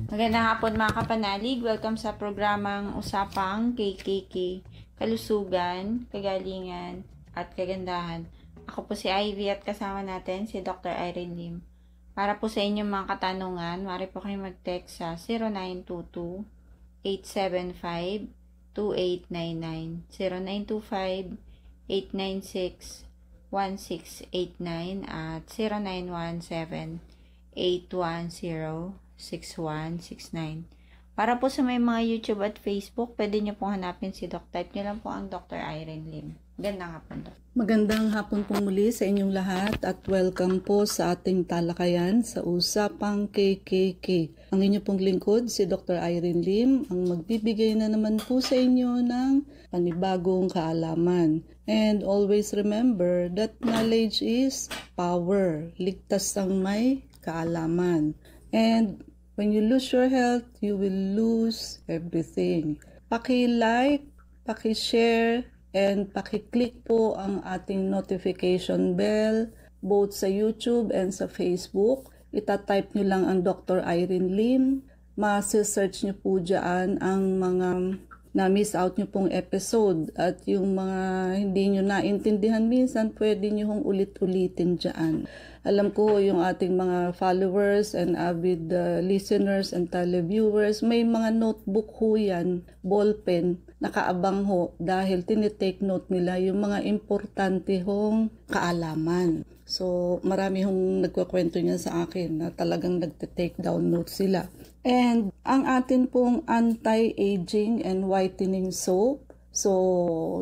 Magandang hapon mga kapanalig. Welcome sa programang Usapang KKK, Kalusugan, Kagalingan, at Kagandahan. Ako po si Ivy at kasama natin si Dr. Irene Lim. Para po sa inyong mga katanungan, maaari po kayo mag-text sa 0922-875-2899, 0925-896-1689, at 0917-810-6169. Para po sa may mga YouTube at Facebook, pwede nyo pong hanapin si Doc. Type nyo lang po ang Dr. Irene Lim. Gandang hapon, Doc. Magandang hapon po muli sa inyong lahat at welcome po sa ating talakayan sa Usapang KKK. Ang inyo pong lingkod, si Dr. Irene Lim, ang magbibigay na naman po sa inyo ng panibagong kaalaman. And always remember that knowledge is power. Ligtas ang may kaalaman. And when you lose your health, you will lose everything. Paki-like, paki-share, and paki-click po ang ating notification bell both sa YouTube and sa Facebook. Ita-type nyo lang ang Dr. Irene Lim. Ma-search nyo po dyan ang mga na-miss out nyo pong episode at yung mga hindi nyo naintindihan minsan, pwede nyo hong ulit-ulitin dyan. Alam ko yung ating mga followers and avid listeners and televiewers, may mga notebook ho yan, ballpen, nakaabang ho dahil tinitake note nila yung mga importante hong kaalaman. So marami hong nagkukwento niya sa akin na talagang nagtitake down notes sila. And ang atin pong anti-aging and whitening soap, so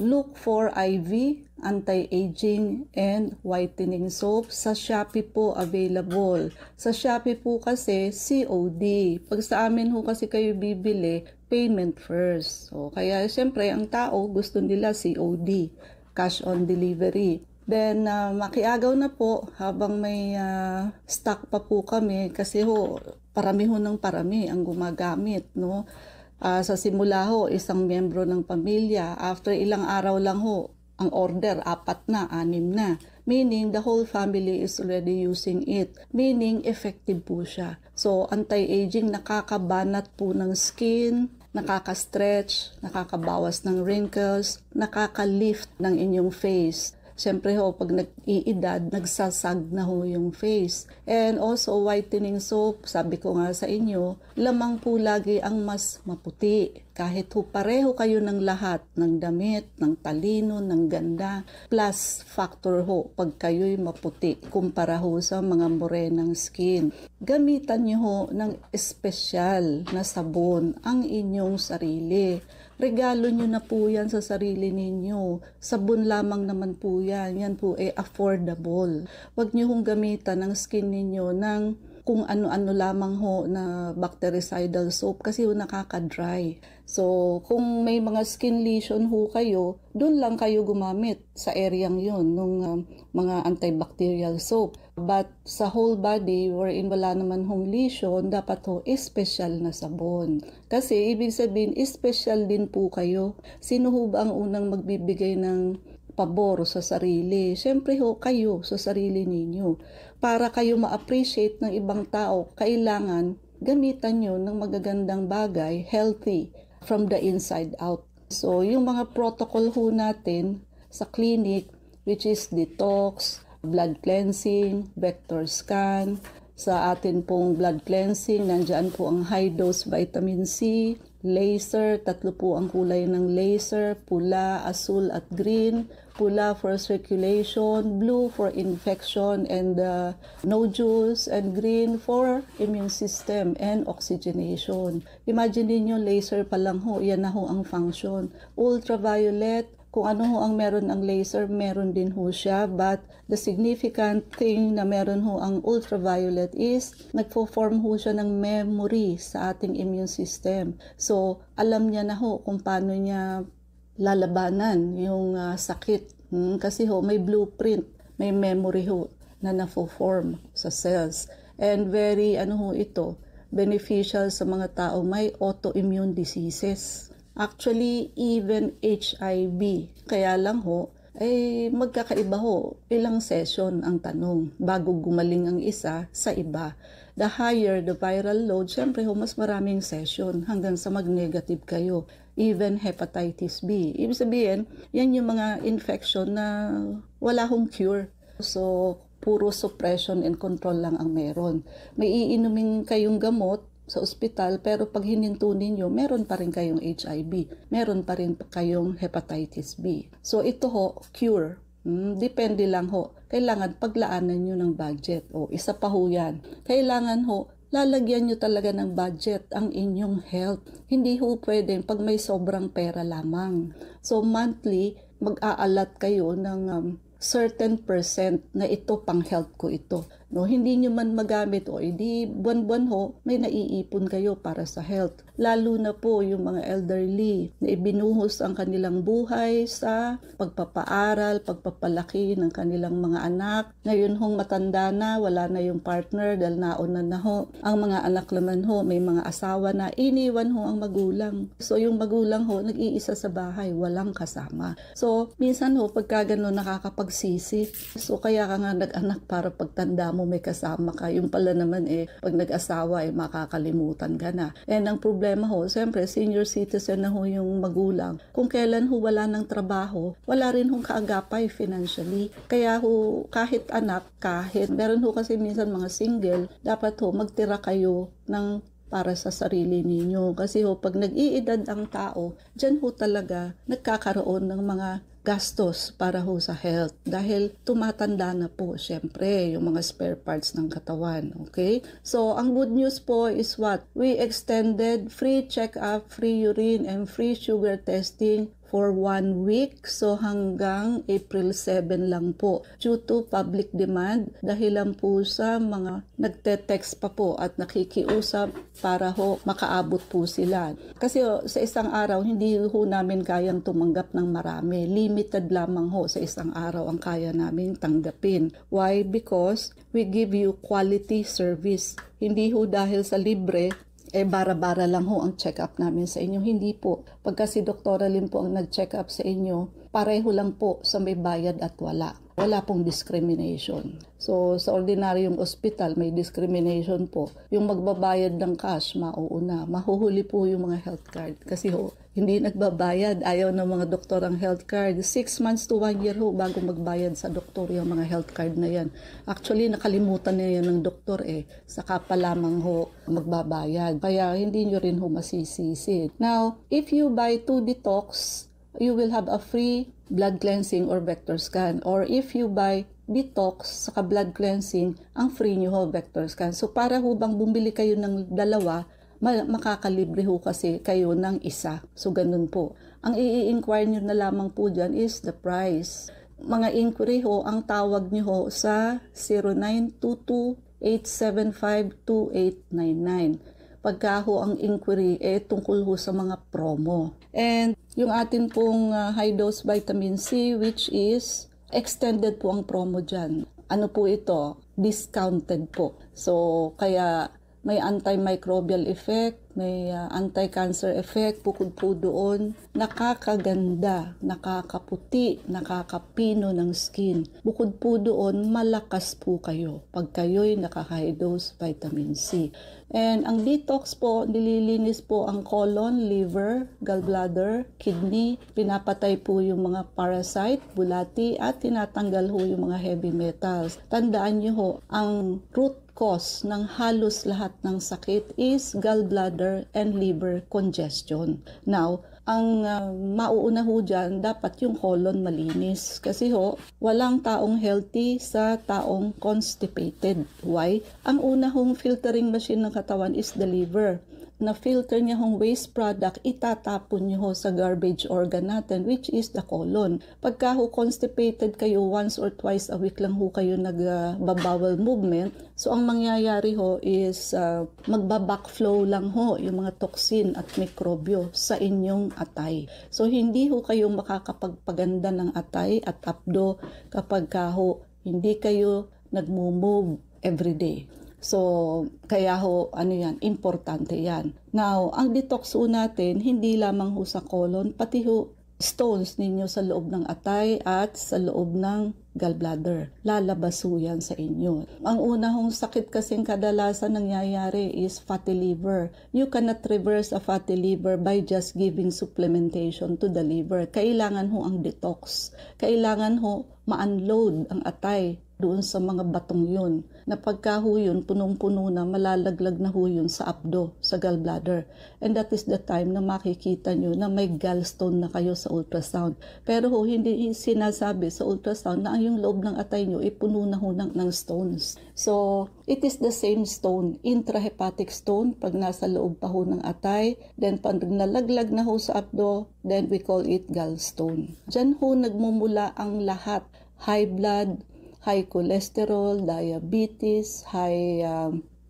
look for IV, anti-aging and whitening soap. Sa Shopee po available. Sa Shopee po kasi COD. Pag sa amin ho kasi kayo bibili, payment first. So kaya siyempre ang tao gusto nila COD, cash on delivery. Then makiagaw na po habang may stock pa po kami kasi ho parami ho ng parami ang gumagamit, no? Sa simula ho, isang miyembro ng pamilya, after ilang araw lang ho, ang order, 4 na, 6 na. Meaning, the whole family is already using it. Meaning, effective po siya. So, anti-aging, nakakabanat po ng skin, nakaka-stretch, nakakabawas ng wrinkles, nakaka-lift ng inyong face. Siyempre ho, pag nag-iedad, nagsasag na ho yung face. And also, whitening soap, sabi ko nga sa inyo, lamang po lagi ang mas maputi. Kahit ho pareho kayo ng lahat, ng damit, ng talino, ng ganda, plus factor ho, pag kayo'y maputi, kumpara ho sa mga morenang skin. Gamitan nyo ho ng espesyal na sabon ang inyong sarili. Regalo nyo na po yan sa sarili ninyo. Sabon lamang naman po yan. Yan po ay affordable. Huwag nyo hong gamitan ng skin ninyo ng kung ano-ano lamang ho na bactericidal soap kasi ho nakaka-dry. So, kung may mga skin lesion ho kayo, doon lang kayo gumamit sa areang yun ng mga antibacterial soap. But sa whole body, wherein wala naman hong lesion, dapat ho special na sabon. Kasi ibig sabihin, special din po kayo. Sino ho ba ang unang magbibigay ng pabor sa sarili? Siyempre ho, kayo sa sarili ninyo. Para kayo ma-appreciate ng ibang tao, kailangan gamitan nyo ng magagandang bagay, healthy, from the inside out. So, yung mga protocol ho natin sa clinic, which is detox, blood cleansing, vector scan. Sa atin pong blood cleansing, nandyan po ang high dose vitamin C, laser, 3 po ang kulay ng laser, pula, asul at green. Pula for circulation, blue for infection and nodules, and green for immune system and oxygenation. Imagine niyo laser pa lang ho, yan na ho ang function. Ultraviolet, kung ano ho ang meron ang laser, meron din ho siya. But the significant thing na meron ho ang ultraviolet is nagpo-form ho siya ng memory sa ating immune system. So, alam niya na ho kung paano niya lalabanan yung sakit. Kasi ho, may blueprint, may memory ho na na-form sa cells. And very, ito, beneficial sa mga tao may autoimmune diseases. Actually, even HIV. Kaya lang ho, magkakaiba ho. Ilang session ang tanong bago gumaling ang isa sa iba. the higher the viral load, syempre mas maraming session hanggang sa mag-negative kayo. Even hepatitis B. Ibig sabihin, yan yung mga infection na wala hong cure. So, puro suppression and control lang ang meron. May iinumin kayong gamot sa ospital, pero pag hininto ninyo, meron pa rin kayong HIV. Meron pa rin kayong hepatitis B. So, ito ho, cure. Depende lang ho. Kailangan paglaanan nyo ng budget. O, isa pa ho yan. Kailangan ho, lalagyan nyo talaga ng budget ang inyong health. Hindi ho pwede pag may sobrang pera lamang. So, monthly, mag-aalat kayo ng certain percent na ito pang health ko ito. No, hindi nyo man magamit o edi buwan-buwan ho, may naiipon kayo para sa health. Lalo na po yung mga elderly na ibinuhos ang kanilang buhay sa pagpapaaral, pagpapalaki ng kanilang mga anak. Ngayon hong matanda na, wala na yung partner dahil nauna na ho. Ang mga anak naman ho, may mga asawa na, iniwan ho ang magulang. So yung magulang ho, nag-iisa sa bahay, walang kasama. So minsan ho, pagka gano'n nakakapagsisi. So kaya ka nga nag-anak para pagtanda mo may kasama ka. Yung pala naman pag nag-asawa makakalimutan ka na. And ang problema ho, siyempre senior citizen na ho yung magulang. Kung kailan ho wala ng trabaho, wala rin hong kaagapay financially. Kaya ho, kahit anak, meron ho kasi minsan mga single, dapat ho magtira kayo ng para sa sarili ninyo. Kasi ho, pag nag-iedad ang tao, dyan ho talaga nagkakaroon ng mga gastos para ho sa health. Dahil tumatanda na po, syempre, yung mga spare parts ng katawan. Okay? So, ang good news po is what? We extended free check-up, free urine, and free sugar testing for 1 week. So hanggang April 7 lang po. Due to public demand, dahilan po sa mga nagte-text pa po at nakikiusap para ho makaabot po sila. Kasi sa isang araw, hindi ho namin kayang tumanggap ng marami. Limited lamang ho sa isang araw ang kaya namin tanggapin. Why? Because we give you quality service. Hindi ho dahil sa libre, bara-bara lang ho ang check-up namin sa inyo. Hindi po. Pagka si Doktora Lim po ang nag-check up sa inyo, pareho lang po sa may bayad at wala. Wala pong discrimination. So, sa ordinaryong ospital, may discrimination po. Yung magbabayad ng cash, mauuna. Mahuhuli po yung mga health card. Kasi ho, hindi nagbabayad. Ayaw ng mga doktor ang health card. 6 months to 1 year ho bago magbayad sa doktor yung mga health card na yan. Actually, nakalimutan na yan ng doktor Saka pa lamang ho magbabayad. Kaya hindi nyo rin ho masisisi. Now, if you buy 2 detox, you will have a free blood cleansing or vector scan. Or if you buy detox saka blood cleansing, ang free nyo ho vector scan. So para ho bang bumili kayo ng dalawa, makakalibre ho kasi kayo ng isa. So ganun po. Ang i-inquire nyo na lamang po dyan is the price. Mga inquiry ho, ang tawag nyo ho sa 0922-875-2899. Pagka ho ang inquiry tungkol ho sa mga promo. And yung atin pong high-dose vitamin C, which is extended po ang promo dyan. Ano po ito? Discounted po. So, kaya may antimicrobial effect, may anti-cancer effect, bukod po doon, nakakaganda, nakakaputi, nakakapino ng skin. Bukod po doon, malakas po kayo pag kayo'y nakaka-high dose vitamin C. And ang detox po, nililinis po ang colon, liver, gallbladder, kidney, pinapatay po yung mga parasite, bulati, at tinatanggal ho yung mga heavy metals. Tandaan nyo ho, ang root cause ng halos lahat ng sakit is gallbladder and liver congestion. Now, ang mauuna ho dyan, dapat yung colon malinis. Kasi ho, walang taong healthy sa taong constipated. Why? Ang una hong filtering machine ng katawan is the liver. Na-filter niya hong waste product, itatapon niyo ho sa garbage organ natin, which is the colon. Pagka ho constipated kayo, once or twice a week lang ho kayo nagbabowel movement, so ang mangyayari ho is magbabackflow lang ho yung mga toxin at mikrobyo sa inyong atay. So hindi ho kayo makakapagpaganda ng atay at apdo kapag ho hindi kayo nagmo-move everyday. So, kaya ho, importante yan. Now, ang detox ho natin, hindi lamang ho sa colon, pati ho stones ninyo sa loob ng atay at sa loob ng gallbladder. Lalabas ho yan sa inyo. Ang una hong sakit kasing kadalasan nangyayari is fatty liver. You cannot reverse a fatty liver by just giving supplementation to the liver. Kailangan ho ang detox. Kailangan ho ma-unload ang atay doon sa mga batong yun. Na pagka ho yun, punong-puno na, malalaglag na ho yun sa abdo, sa gallbladder. And that is the time na makikita nyo na may gallstone na kayo sa ultrasound. Pero ho, hindi sinasabi sa ultrasound na ang yung loob ng atay nyo ipuno na ho ng stones. So, it is the same stone, intrahepatic stone, pag nasa loob pa ho ng atay. Then, pag nalaglag na ho sa abdo, then we call it gallstone. Diyan ho nagmumula ang lahat. High blood, high cholesterol, diabetes, high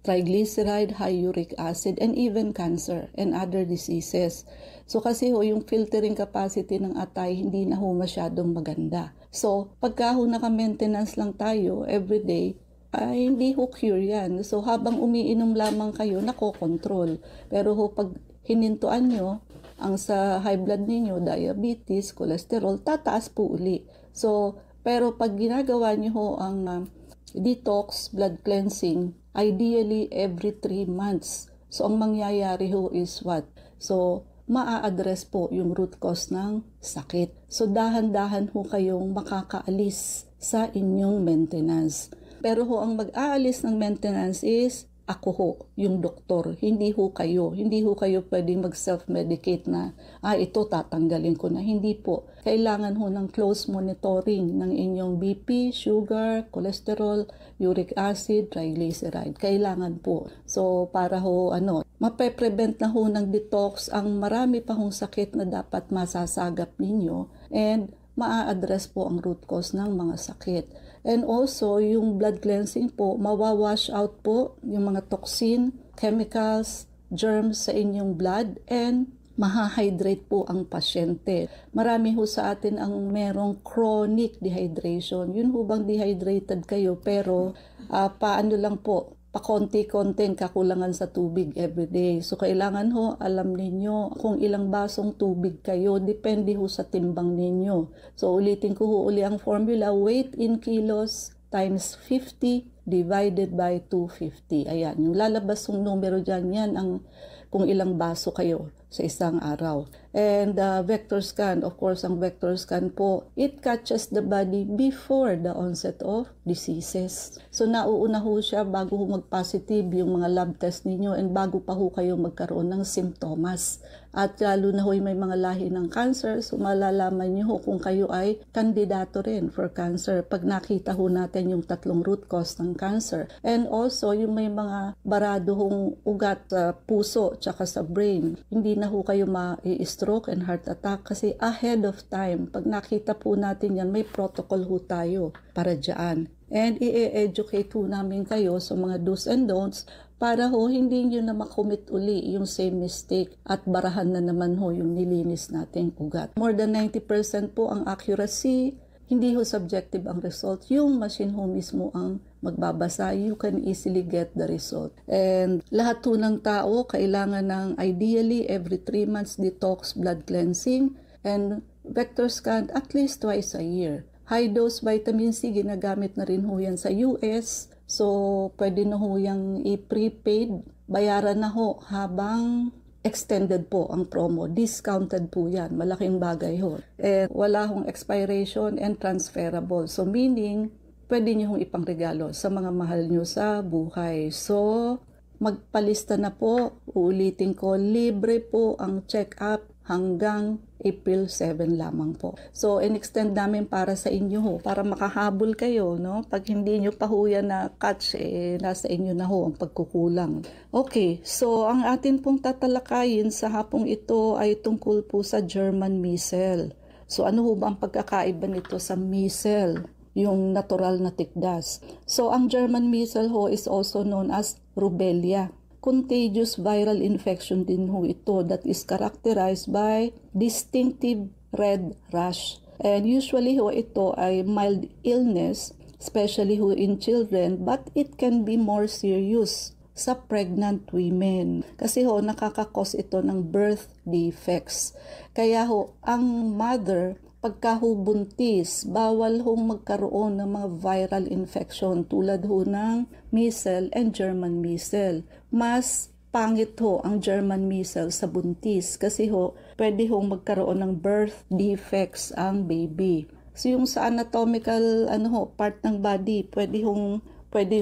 triglyceride, high uric acid, and even cancer and other diseases. So kasi ho, yung filtering capacity ng atay hindi na ho masyadong maganda. So pagka ho naka-maintenance lang tayo everyday, ay hindi ho cure yan. So habang umiinom lamang kayo, nakokontrol. Pero ho, pag hinintuan nyo, ang sa high blood ninyo, diabetes, cholesterol, tataas po uli. So, pero pag ginagawa niyo ho ang detox, blood cleansing, ideally every 3 months. So, ang mangyayari ho is what? So, maa-address po yung root cause ng sakit. So, dahan-dahan ho kayong makakaalis sa inyong maintenance. Pero ho, ang mag-aalis ng maintenance is ako ho, yung doktor, hindi ho kayo. Hindi ho kayo pwedeng mag-self-medicate na, ito tatanggalin ko na. Hindi po. Kailangan ho ng close monitoring ng inyong BP, sugar, cholesterol, uric acid, triglyceride. Kailangan po. So, para ho, mape-prevent na ho ng detox ang marami pa hong sakit na dapat masasagap ninyo and maa-address po ang root cause ng mga sakit. And also, yung blood cleansing po, mawawash out po yung mga toxin, chemicals, germs sa inyong blood, and mahahydrate po ang pasyente. Marami ho sa atin ang merong chronic dehydration. Yun ho bang dehydrated kayo, pero paano lang po, pakonti-konting kakulangan sa tubig everyday. So, kailangan ho, alam ninyo kung ilang basong tubig kayo. Depende ho sa timbang ninyo. So, ulitin ko ho uli ang formula. Weight in kilos times 50 divided by 250. Ayan, yung lalabas yung numero dyan, yan ang kung ilang baso kayo sa isang araw. And vector scan, of course, ang vector scan po, it catches the body before the onset of diseases. So, nauuna ho siya bago ho mag-positive yung mga lab test ninyo and bago pa ho kayo magkaroon ng simptomas. At lalo na ho may mga lahi ng cancer, so malalaman nyo ho kung kayo ay kandidato rin for cancer pag nakita ho natin yung 3 root cause ng cancer. And also, yung may mga barado hong ugat sa puso tsaka sa brain, hindi na ho kayo ma-stroke and heart attack kasi ahead of time, pag nakita po natin yan, may protocol ho tayo para dyan. And i-educate ho namin kayo sa mga do's and don'ts para ho hindi nyo na makomit uli yung same mistake at barahan na naman ho yung nilinis nating ugat. More than 90% po ang accuracy, hindi ho subjective ang result. Yung machine ho mismo ang magbabasa, you can easily get the result. And lahat ho ng tao kailangan ng ideally every 3 months detox blood cleansing and vector scan at least twice a year. High dose vitamin C, ginagamit na rin ho yan sa US. So, pwede na ho yung i-prepaid. Bayaran na ho habang extended po ang promo. Discounted po yan. Malaking bagay ho. And wala hong expiration and transferable. So, meaning, pwede nyo hong ipangregalo sa mga mahal nyo sa buhay. So, magpalista na po. Uulitin ko, libre po ang check-up hanggang April 7 lamang po. So, in-extend namin para sa inyo ho, para makahabol kayo, no? Pag hindi nyo pa ho yan na catch, nasa inyo na ho ang pagkukulang. Okay, so ang atin pong tatalakayin sa hapong ito ay tungkol po sa German measles. So, ano ho ba ang pagkakaiba nito sa measles? Yung natural na tikdas. So, ang German measles ho is also known as rubella. Contagious viral infection din ho ito that is characterized by distinctive red rash. And usually ho ito ay mild illness, especially ho in children, but it can be more serious sa pregnant women. Kasi ho nakakakos ito ng birth defects. Kaya ho ang mother pagka ho buntis, bawal hong magkaroon ng mga viral infection tulad ho ng measles and German measles. Mas pangit ho ang German measles sa buntis kasi ho pwede hong magkaroon ng birth defects ang baby. So yung sa anatomical part ng body, pwede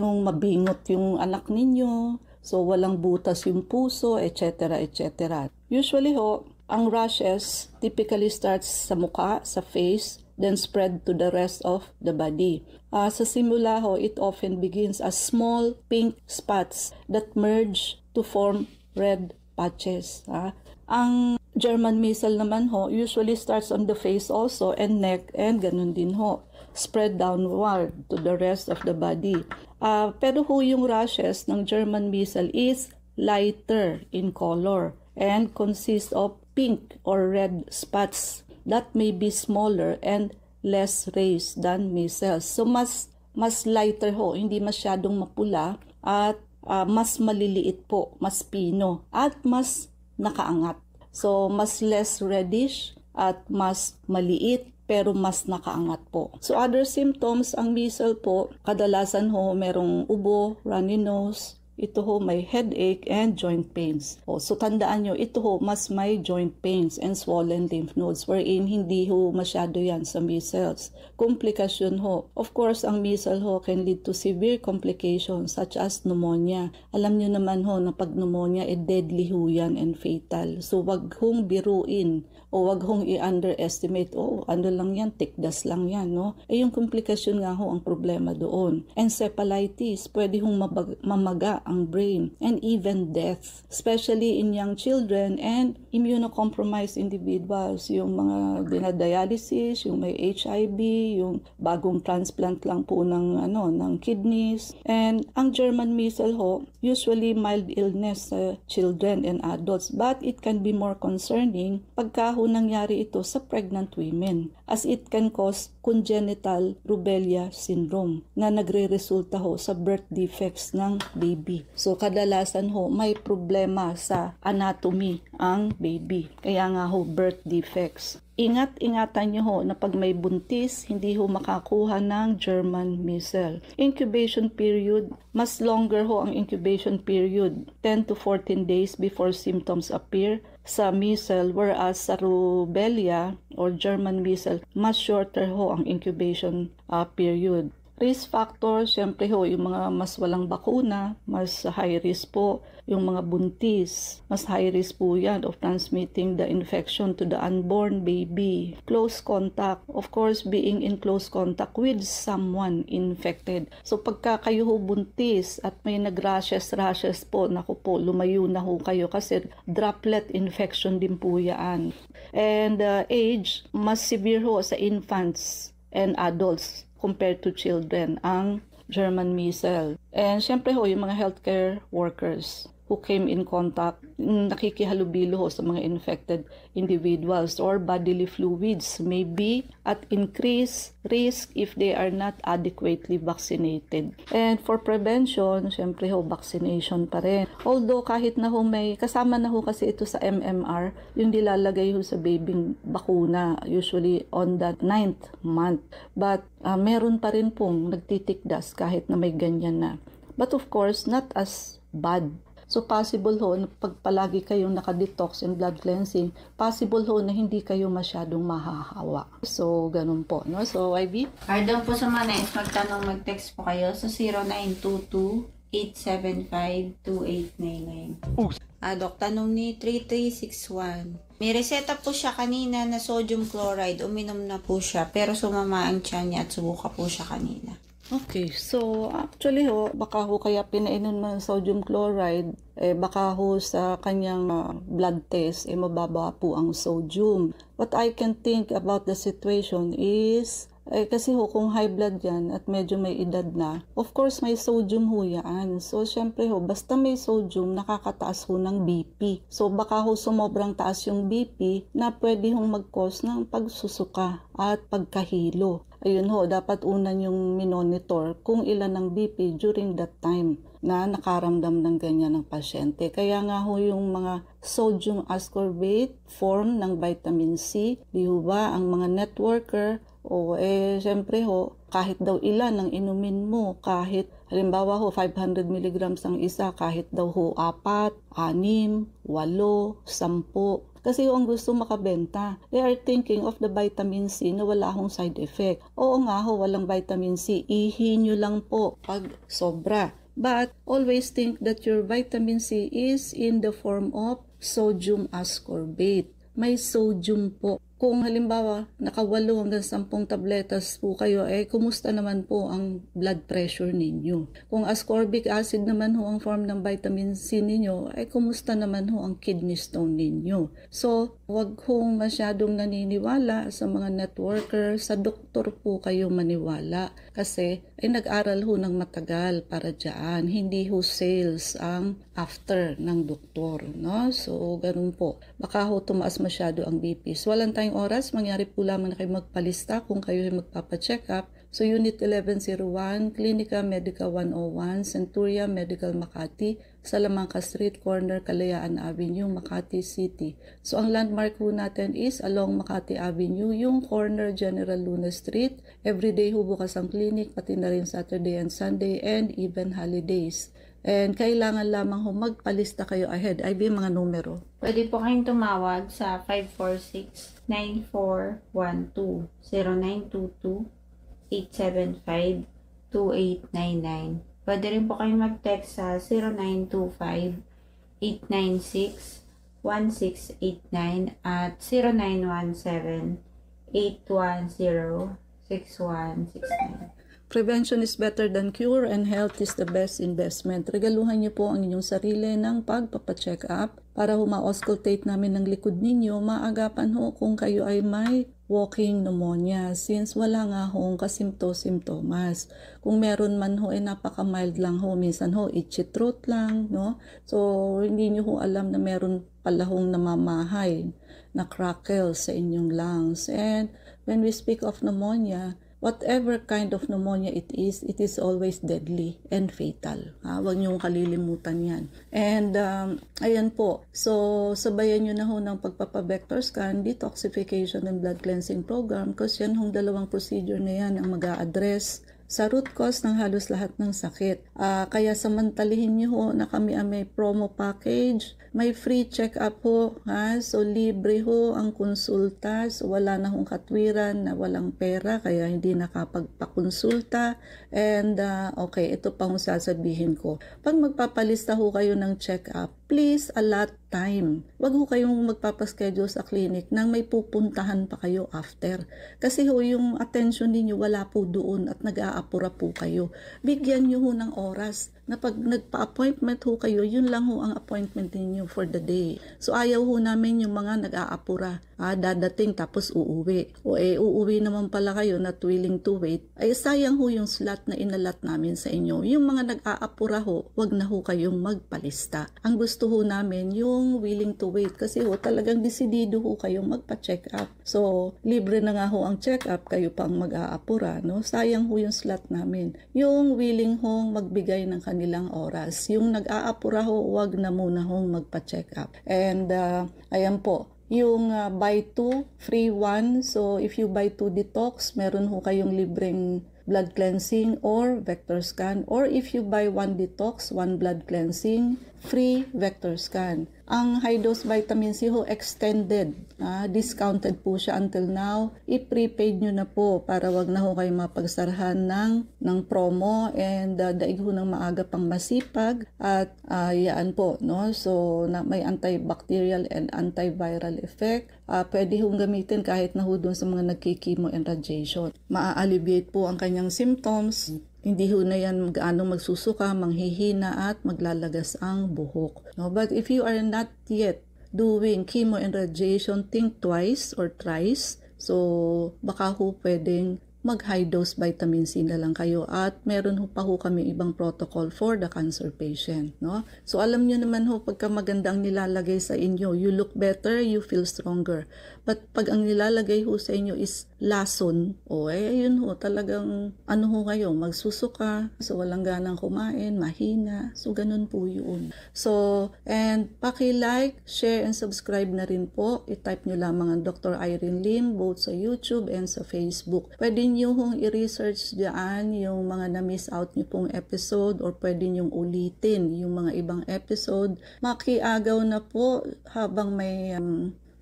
hong mabingot yung anak ninyo. So walang butas yung puso, etc. etc. Usually ho, ang rashes typically starts sa mukha, sa face, then spread to the rest of the body. Sa simula ho, it often begins as small pink spots that merge to form red patches. Ang German measles naman ho, usually starts on the face also and neck, and ganun din ho. Spread downward to the rest of the body. Pero ho yung rashes ng German measles is lighter in color and consists of pink or red spots that may be smaller and less raised than measles. So mas lighter ho, hindi masyadong mapula at mas maliliit po, mas pino at mas nakaangat. So mas less reddish at mas maliit pero mas nakaangat po. So other symptoms, ang measles po, kadalasan ho merong ubo, runny nose, ito ho may headache and joint pains. So tandaan nyo, ito ho mas may joint pains and swollen lymph nodes wherein hindi ho masyado yan sa measles. Komplikasyon ho. Of course, ang measles ho can lead to severe complications such as pneumonia. Alam nyo naman ho na pag pneumonia, deadly ho yan and fatal. So wag hong biruin o wag hong i-underestimate, ano lang yan, tikdas lang yan, no? Yung komplikasyon nga ho ang problema doon. Encephalitis, pwede hong mamaga ang brain, and even death, especially in young children and immunocompromised individuals, yung mga dinadialysis, yung may HIV, yung bagong transplant lang po ng kidneys. And ang German measles ho, usually mild illness sa children and adults, but it can be more concerning pagka ho nangyari ito sa pregnant women, as it can cause congenital rubella syndrome na nagre-resulta ho sa birth defects ng baby. So kadalasan ho may problema sa anatomy ang baby. Kaya nga ho birth defects. Ingat-ingatan nyo ho na pag may buntis, hindi ho makakuha ng German measles. Incubation period, mas longer ho ang incubation period, 10 to 14 days before symptoms appear sa measles, whereas sa rubella or German measles, mas shorter ho ang incubation period. Risk factors, syempre ho, yung mga mas walang bakuna, mas high risk po. Yung mga buntis, mas high risk po yan of transmitting the infection to the unborn baby. Close contact, of course, being in close contact with someone infected. So pagka kayo ho buntis at may nag-rashes po, naku po, lumayo na ho kayo kasi droplet infection din po yan. And age, mas severe ho sa infants and adults compared to children, ang German measles. And syempre ho, yung mga healthcare workers who came in contact, nakikihalubilo ho sa mga infected individuals or bodily fluids may be at increased risk if they are not adequately vaccinated. And for prevention, syempre ho, vaccination pa rin. Although kahit na ho may, kasama na ho kasi ito sa MMR, yung nilalagay ho sa babying bakuna, usually on the 9th month. But meron pa rin pong nagtitikdas kahit na may ganyan na. But of course, not as bad. So possible ho na pag palagi kayong naka-detox and blood cleansing, possible ho na hindi kayo masyadong mahahawa. So ganun po, no? So Ivy? Pardon po sa mga nais magtanong, mag-text po kayo sa 0922-875-2899. Dok, tanong ni 3361. May reseta po siya kanina na sodium chloride. Uminom na po siya pero sumama ang tiyan niya at subuka po siya kanina. Okay, so actually ho, baka ho kaya pinainom ng sodium chloride, baka ho sa kanyang blood test, mababa po ang sodium. What I can think about the situation is, kasi ho kung high blood yan at medyo may edad na, of course may sodium ho yan. So syempre ho, basta may sodium, nakakataas ho ng BP. So baka ho sumobrang taas yung BP na pwede hong mag-cause ng pagsusuka at pagkahilo. Ayun ho, dapat unan yung minonitor kung ilan ang BP during that time. na nakaramdam ng ganyan ng pasyente. Kaya nga ho yung mga sodium ascorbate form ng vitamin C, di ho ba ang mga networker o syempre ho, kahit daw ilan ang inumin mo, kahit halimbawa ho 500 milligrams ang isa, kahit daw ho 4, 6, 8, 10. Kasi ang gusto makabenta. They are thinking of the vitamin C na wala akong side effect. Oo nga ho, walang vitamin C. Ihi nyo lang po pag sobra. But always think that your vitamin C is in the form of sodium ascorbate. May sodium po. Kung halimbawa, naka 8 hanggang 10 tabletas po kayo, kumusta naman po ang blood pressure ninyo? Kung ascorbic acid naman ho ang form ng vitamin C ninyo, kumusta naman ho ang kidney stone ninyo? So, wag hong masyadong naniniwala sa mga networker, sa doktor po kayo maniwala. Kasi, nag-aral ho ng matagal para dyan. Hindi ho sales ang after ng doktor, no? So, ganun po. Baka ho tumaas masyado ang BP. So, walang tayong oras, mangyari po lamang na kayo magpalista kung kayo ay magpapacheck up. So Unit 1101, Clinica Medica 101, Centuria Medical Makati, Salamanca Street, corner Kalayaan Avenue, Makati City. So ang landmark po natin is along Makati Avenue, yung corner General Luna Street. Everyday ho bukas ang clinic, pati na rin Saturday and Sunday and even holidays. And kailangan lamang ho magpalista kayo ahead. Ay, mga numero. Pwede po kayong tumawag sa 546-9412, 0922-875-2899. Pwede rin po kayong mag-text sa 0925-896-1689 at 0917-810-6169. Prevention is better than cure and health is the best investment. Regaluhan niyo po ang inyong sarili ng pagpapacheck up para ma-auscultate namin ng likod ninyo, maagapan ho kung kayo ay may walking pneumonia since wala nga hong kasimto-simptomas. Kung meron man ho napaka-mild lang ho, minsan ho itchy throat lang, no? So hindi niyo ho alam na meron pala hong namamahay na crackle sa inyong lungs. And when we speak of pneumonia, whatever kind of pneumonia it is always deadly and fatal. Huwag niyong kalilimutan yan. And ayan po, so sabayan niyo na ho ng pagpapa-vector scan, detoxification and blood cleansing program kasi yan hong dalawang procedure na yan ang mag-a-address sa root cause ng halos lahat ng sakit. Kaya samantalihin niyo ho na kami may promo package, may free check-up ho, so libre ho ang konsulta, so wala na hong katwiran na walang pera kaya hindi nakapagpakonsulta. And okay, ito pang sasabihin ko. Pag magpapalista ho kayo ng check-up, please allot time. Wag ho kayong magpapaschedule sa clinic nang may pupuntahan pa kayo after. Kasi ho yung attention niyo wala po doon at nag-aapura po kayo. Bigyan niyo ho ng oras na pag nagpa-appointment ho kayo, yun lang ho ang appointment niyo for the day. So ayaw ho namin yung mga nag-aapura, dadating tapos uuwi. O uuwi naman pala kayo not willing to wait, ay sayang ho yung slot na inalat namin sa inyo. Yung mga nag-aapura ho, wag na ho kayong magpalista. Ang gusto ho namin yung willing to wait kasi ho talagang desidido ho kayong magpa-check up. So libre na nga ho ang check up, kayo pang mag-aapura, no? Sayang ho yung slot namin. Yung willing hong magbigay ng kanilang oras. Yung nag-aapura ho, wag na muna hong magpa-check up. And ayan po, yung buy 2, free 1. So if you buy 2 detox, meron ho kayong libreng blood cleansing or vector scan. Or if you buy 1 detox, 1 blood cleansing, free vector scan. Ang high dose vitamin C ho extended, discounted po siya until now. I-prepaid nyo na po para wag na ho kayo mapagsarahan ng promo and daig ho ng maaga pang masipag at yaan po, no? So may antibacterial and antiviral effect. Pwede hong gamitin kahit na ho doon sa mga nagkikimo and radiation. Ma-alleviate po ang kanyang symptoms. Hindi ho na yan magsusuka, manghihina at maglalagas ang buhok. No? But if you are not yet doing chemo and radiation, think twice or thrice. So baka ho pwedeng mag-high dose vitamin C na lang kayo at meron ho pa ho kami ibang protocol for the cancer patient, no? So alam niyo naman ho pagka maganda ang nilalagay sa inyo, you look better, you feel stronger. But pag ang nilalagay ho sa inyo is lason. Yun ho, talagang ano ho kayo, magsusuka, so walang ganang kumain, mahina. So, ganun po yun. So, and paki-like, share, and subscribe na rin po. I-type nyo lamang ang Dr. Irene Lim, both sa YouTube and sa Facebook. Pwede nyo hong i-research dyan yung mga na-miss out nyo pong episode or pwede nyo ulitin yung mga ibang episode. Makiagaw na po habang may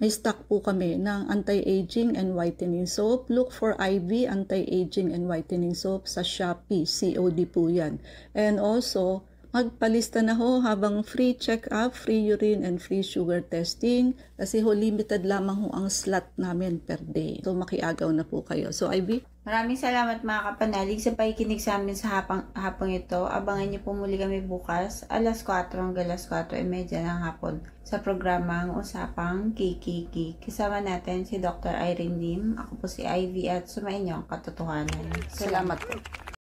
stock po kami ng anti-aging and whitening soap. Look for IV anti-aging and whitening soap sa Shopee. COD po yan. And also, magpalista na ho habang free check-up, free urine, and free sugar testing. Kasi ho, limited lamang ho ang slot namin per day. So, makiagaw na po kayo. So, IV? Maraming salamat mga kapanalig sa pakikinig sa amin sa hapong ito. Abangan niyo po muli kami bukas, alas 4 hanggang alas 4:30 ng hapon sa programang Usapang KKK. Kasama natin si Dr. Irene Lim. Ako po si Ivy at sumainyo ang katotohanan. Salamat po.